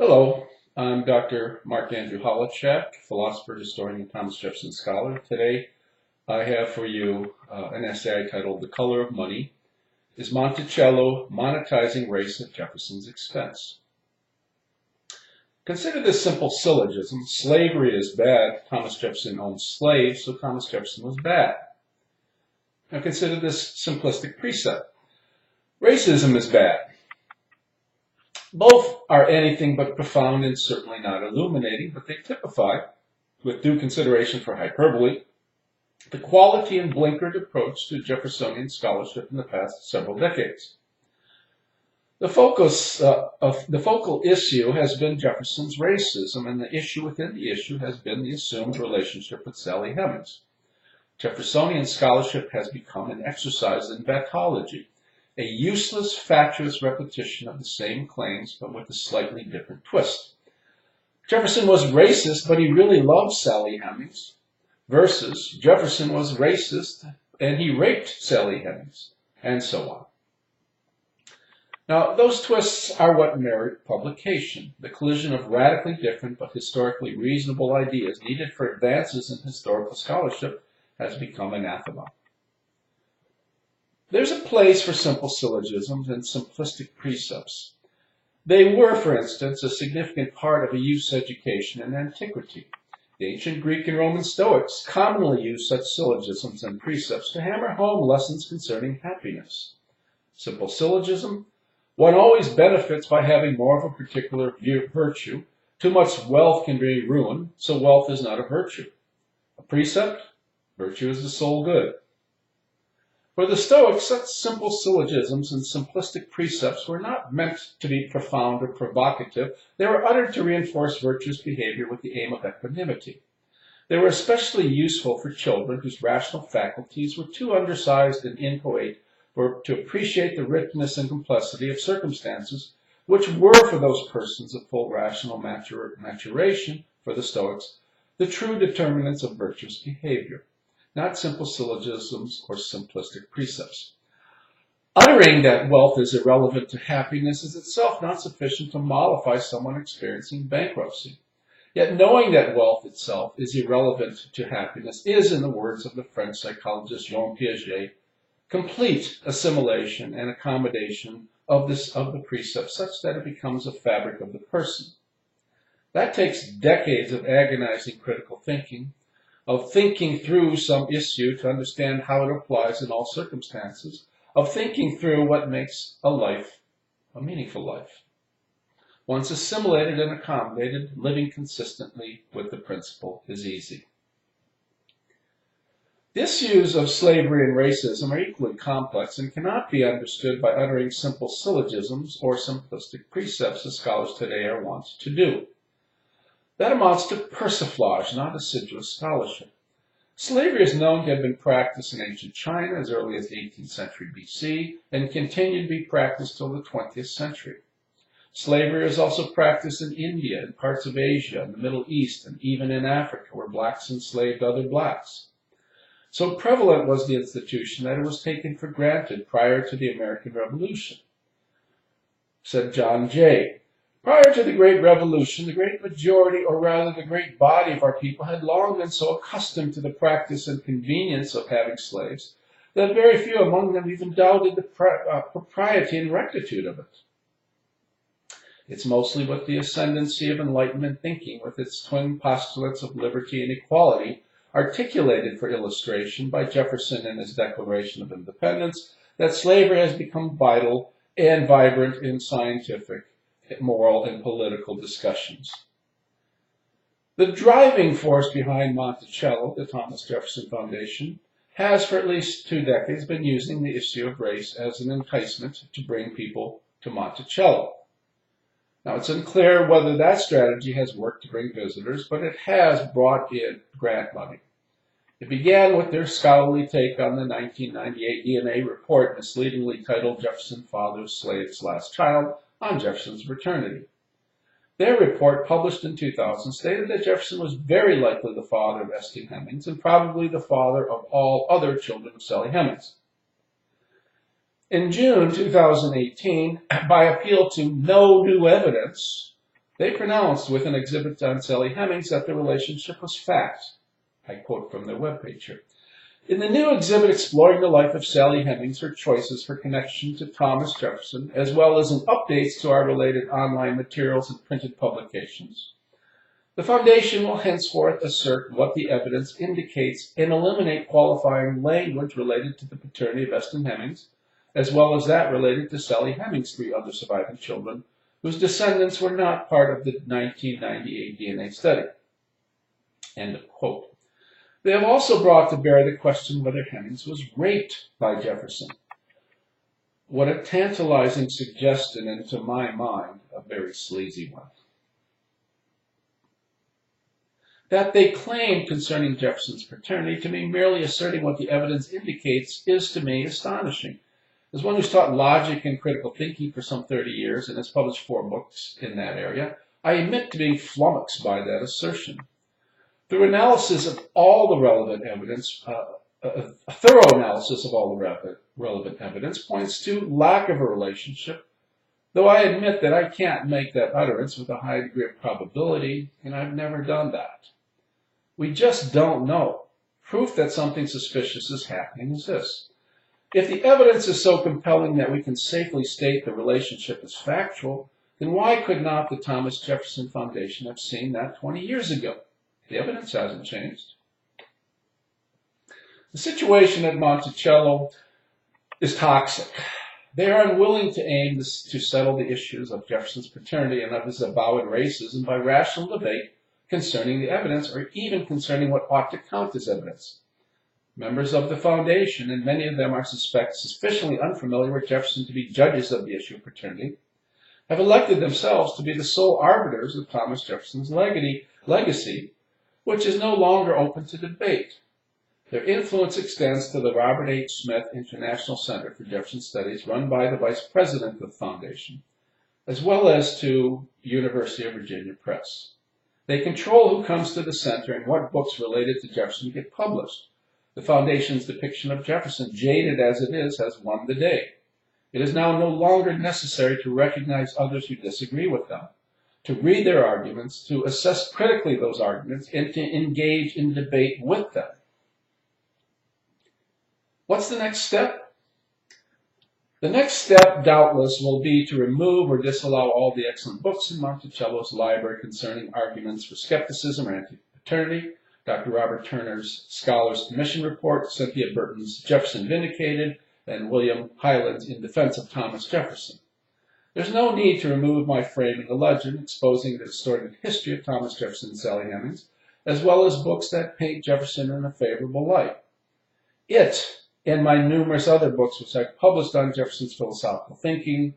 Hello, I'm Dr. Mark Andrew Holitschak, philosopher, historian, and Thomas Jefferson scholar. Today I have for you an essay I titled The Color of Money. Is Monticello monetizing race at Jefferson's expense? Consider this simple syllogism. Slavery is bad. Thomas Jefferson owned slaves, so Thomas Jefferson was bad. Now consider this simplistic precept. Racism is bad. Both are anything but profound and certainly not illuminating, but they typify, with due consideration for hyperbole, the quality and blinkered approach to Jeffersonian scholarship in the past several decades. The focal issue has been Jefferson's racism, and the issue within the issue has been the assumed relationship with Sally Hemings. Jeffersonian scholarship has become an exercise in batology, a useless, fatuous repetition of the same claims, but with a slightly different twist. Jefferson was racist, but he really loved Sally Hemings, versus Jefferson was racist and he raped Sally Hemings, and so on. Now, those twists are what merit publication, the collision of radically different but historically reasonable ideas needed for advances in historical scholarship has become anathema. There's a place for simple syllogisms and simplistic precepts. They were, for instance, a significant part of a youth's education in antiquity. The ancient Greek and Roman Stoics commonly used such syllogisms and precepts to hammer home lessons concerning happiness. Simple syllogism: one always benefits by having more of a particular virtue. Too much wealth can be ruin, so wealth is not a virtue. A precept: virtue is the sole good. For the Stoics, such simple syllogisms and simplistic precepts were not meant to be profound or provocative. They were uttered to reinforce virtuous behavior with the aim of equanimity. They were especially useful for children whose rational faculties were too undersized and inchoate to appreciate the richness and complexity of circumstances, which were for those persons of full rational maturation, for the Stoics, the true determinants of virtuous behavior, not simple syllogisms or simplistic precepts. Uttering that wealth is irrelevant to happiness is itself not sufficient to mollify someone experiencing bankruptcy. Yet knowing that wealth itself is irrelevant to happiness is, in the words of the French psychologist Jean Piaget, complete assimilation and accommodation of the precept such that it becomes a fabric of the person. That takes decades of agonizing critical thinking, of thinking through some issue to understand how it applies in all circumstances, of thinking through what makes a life a meaningful life. Once assimilated and accommodated, living consistently with the principle is easy. The issues of slavery and racism are equally complex and cannot be understood by uttering simple syllogisms or simplistic precepts as scholars today are wont to do. That amounts to persiflage, not assiduous scholarship. Slavery is known to have been practiced in ancient China as early as the 18th century BC and continued to be practiced till the 20th century. Slavery is also practiced in India, in parts of Asia, in the Middle East, and even in Africa, where blacks enslaved other blacks. So prevalent was the institution that it was taken for granted prior to the American Revolution. Said John Jay, prior to the Great Revolution, the great majority, or rather the great body of our people, had long been so accustomed to the practice and convenience of having slaves that very few among them even doubted the propriety and rectitude of it. It's mostly with the ascendancy of Enlightenment thinking, with its twin postulates of liberty and equality, articulated for illustration by Jefferson in his Declaration of Independence, that slavery has become vital and vibrant in scientific, moral, and political discussions. The driving force behind Monticello, the Thomas Jefferson Foundation, has for at least 2 decades been using the issue of race as an enticement to bring people to Monticello. Now, it's unclear whether that strategy has worked to bring visitors, but it has brought in grant money. It began with their scholarly take on the 1998 DNA report, misleadingly titled Jefferson Fathers Slave's Last Child, on Jefferson's fraternity. Their report, published in 2000, stated that Jefferson was very likely the father of Esteem Hemings and probably the father of all other children of Sally Hemings. In June 2018, by appeal to no new evidence, They pronounced with an exhibit on Sally Hemings that the relationship was fact. I quote from their webpage here. In the new exhibit exploring the life of Sally Hemings, her choices for connection to Thomas Jefferson, as well as in updates to our related online materials and printed publications, the Foundation will henceforth assert what the evidence indicates and eliminate qualifying language related to the paternity of Eston Hemings, as well as that related to Sally Hemings' 3 other surviving children, whose descendants were not part of the 1998 DNA study. End of quote. They have also brought to bear the question whether Hemings was raped by Jefferson. What a tantalizing suggestion, and to my mind, a very sleazy one. That they claim concerning Jefferson's paternity to be merely asserting what the evidence indicates is to me astonishing. As one who's taught logic and critical thinking for some 30 years and has published 4 books in that area, I admit to being flummoxed by that assertion. Through analysis of all the relevant evidence, a thorough analysis of all the relevant evidence points to lack of a relationship, though I admit that I can't make that utterance with a high degree of probability, and I've never done that. We just don't know. Proof that something suspicious is happening is this. If the evidence is so compelling that we can safely state the relationship is factual, then why could not the Thomas Jefferson Foundation have seen that 20 years ago? The evidence hasn't changed. The situation at Monticello is toxic. They are unwilling to aim to settle the issues of Jefferson's paternity and of his avowed racism by rational debate concerning the evidence, or even concerning what ought to count as evidence. Members of the Foundation, and many of them are sufficiently unfamiliar with Jefferson to be judges of the issue of paternity, have elected themselves to be the sole arbiters of Thomas Jefferson's legacy, which is no longer open to debate. Their influence extends to the Robert H. Smith International Center for Jefferson Studies, run by the Vice President of the Foundation, as well as to University of Virginia Press. They control who comes to the center and what books related to Jefferson get published. The Foundation's depiction of Jefferson, jaded as it is, has won the day. It is now no longer necessary to recognize others who disagree with them, to read their arguments, to assess critically those arguments, and to engage in debate with them. What's the next step? The next step, doubtless, will be to remove or disallow all the excellent books in Monticello's library concerning arguments for skepticism or anti-paternity, Dr. Robert Turner's Scholars Commission Report, Cynthia Burton's Jefferson Vindicated, and William Hyland's In Defense of Thomas Jefferson. There's no need to remove my framing a legend exposing the distorted history of Thomas Jefferson and Sally Hemings, as well as books that paint Jefferson in a favorable light. It, and my numerous other books which I've published on Jefferson's philosophical thinking,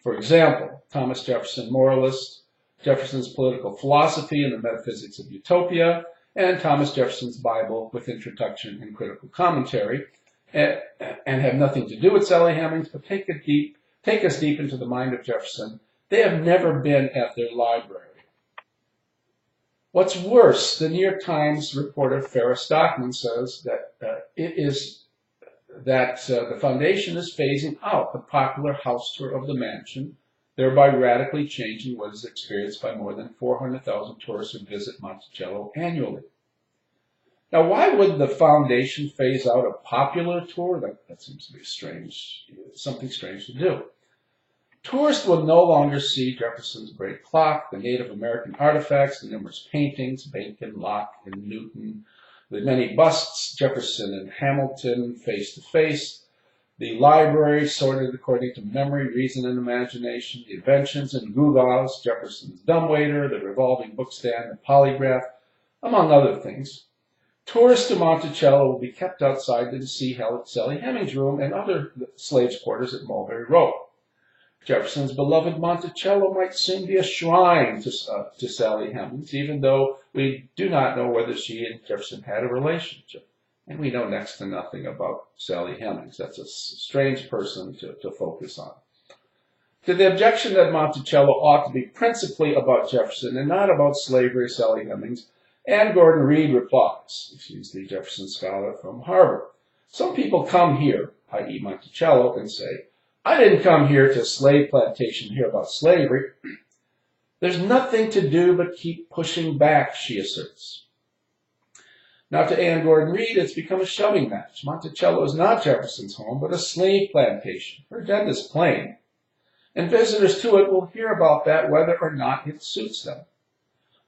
for example, Thomas Jefferson, Moralist, Jefferson's Political Philosophy and the Metaphysics of Utopia, and Thomas Jefferson's Bible with Introduction and Critical Commentary, and have nothing to do with Sally Hemings, but take us deep into the mind of Jefferson. They have never been at their library. What's worse, the New York Times reporter Farrah Stockman says that the Foundation is phasing out the popular house tour of the mansion, thereby radically changing what is experienced by more than 400,000 tourists who visit Monticello annually. Now, why would the Foundation phase out a popular tour? That seems to be something strange to do. Tourists will no longer see Jefferson's great clock, the Native American artifacts, the numerous paintings, Bacon, Locke, and Newton, the many busts, Jefferson and Hamilton face to face, the library sorted according to memory, reason, and imagination, the inventions and gewgaws, Jefferson's dumbwaiter, the revolving bookstand, the polygraph, among other things. Tourists to Monticello will be kept outside to see Sally Hemings' room and other slaves' quarters at Mulberry Road. Jefferson's beloved Monticello might soon be a shrine to Sally Hemings, even though we do not know whether she and Jefferson had a relationship. And we know next to nothing about Sally Hemings. That's a strange person to focus on. To the objection that Monticello ought to be principally about Jefferson and not about slavery or Sally Hemings, Anne Gordon Reed replies, she's the Jefferson scholar from Harvard. Some people come here, i.e. Monticello, and say, I didn't come here to a slave plantation to hear about slavery. There's nothing to do but keep pushing back, she asserts. Now to Anne Gordon Reed, it's become a shoving match. Monticello is not Jefferson's home, but a slave plantation. Her agenda is plain, and visitors to it will hear about that whether or not it suits them.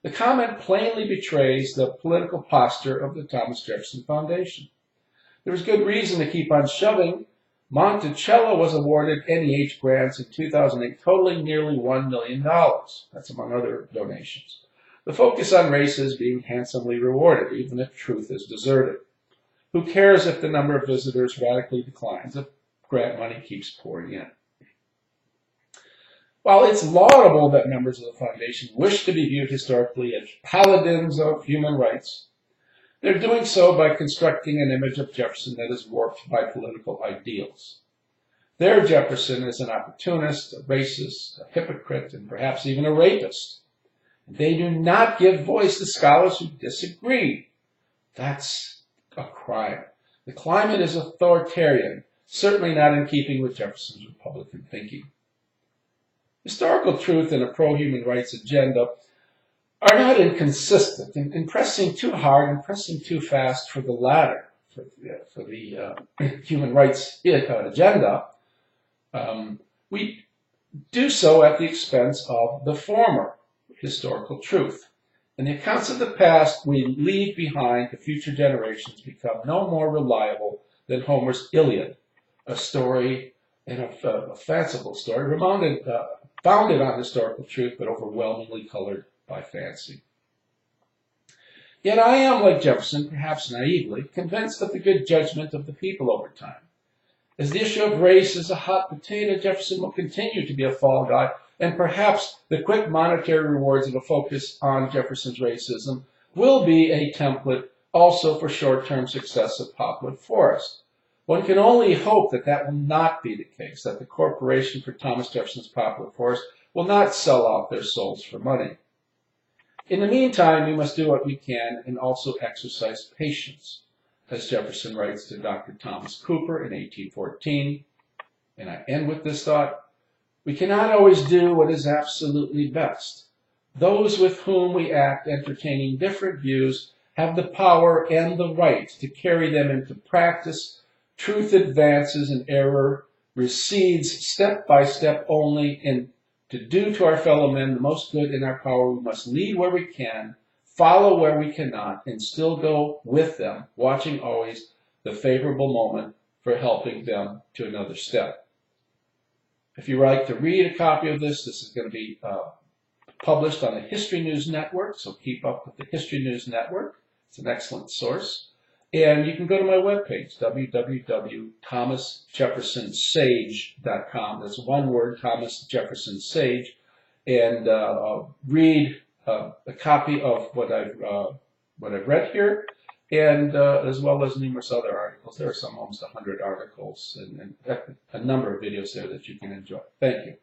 The comment plainly betrays the political posture of the Thomas Jefferson Foundation. There was good reason to keep on shoving. Monticello was awarded NEH grants in 2008 totaling nearly $1 million. That's among other donations. The focus on race is being handsomely rewarded, even if truth is deserted. Who cares if the number of visitors radically declines if grant money keeps pouring in? While it's laudable that members of the foundation wish to be viewed historically as paladins of human rights, they're doing so by constructing an image of Jefferson that is warped by political ideals. Their Jefferson is an opportunist, a racist, a hypocrite, and perhaps even a rapist. They do not give voice to scholars who disagree. That's a crime. The climate is authoritarian, certainly not in keeping with Jefferson's Republican thinking. Historical truth and a pro-human rights agenda are not inconsistent in pressing too hard and pressing too fast for the latter, for the human rights agenda. We do so at the expense of the former, historical truth. In the accounts of the past we leave behind to future generations become no more reliable than Homer's Iliad, a story and a fanciful story founded on historical truth but overwhelmingly colored by fancy. Yet I am, like Jefferson, perhaps naively, convinced of the good judgment of the people over time. As the issue of race is a hot potato, Jefferson will continue to be a fall guy, and perhaps the quick monetary rewards of a focus on Jefferson's racism will be a template also for short-term success of Popwood Forest. One can only hope that that will not be the case, that the corporation for Thomas Jefferson's Popwood Forest will not sell out their souls for money. In the meantime, we must do what we can and also exercise patience. As Jefferson writes to Dr. Thomas Cooper in 1814, and I end with this thought, we cannot always do what is absolutely best. Those with whom we act entertaining different views have the power and the right to carry them into practice. Truth advances and error recedes step by step only, and to do to our fellow men the most good in our power, we must lead where we can, follow where we cannot, and still go with them, watching always the favorable moment for helping them to another step. If you'd like to read a copy of this, this is going to be published on the History News Network, so keep up with the History News Network. It's an excellent source. And you can go to my webpage, www.thomasjeffersonsage.com. That's one word, Thomas Jefferson Sage, and read a copy of what I've read here, and as well as numerous other articles. There are almost 100 articles and a number of videos there that you can enjoy. Thank you.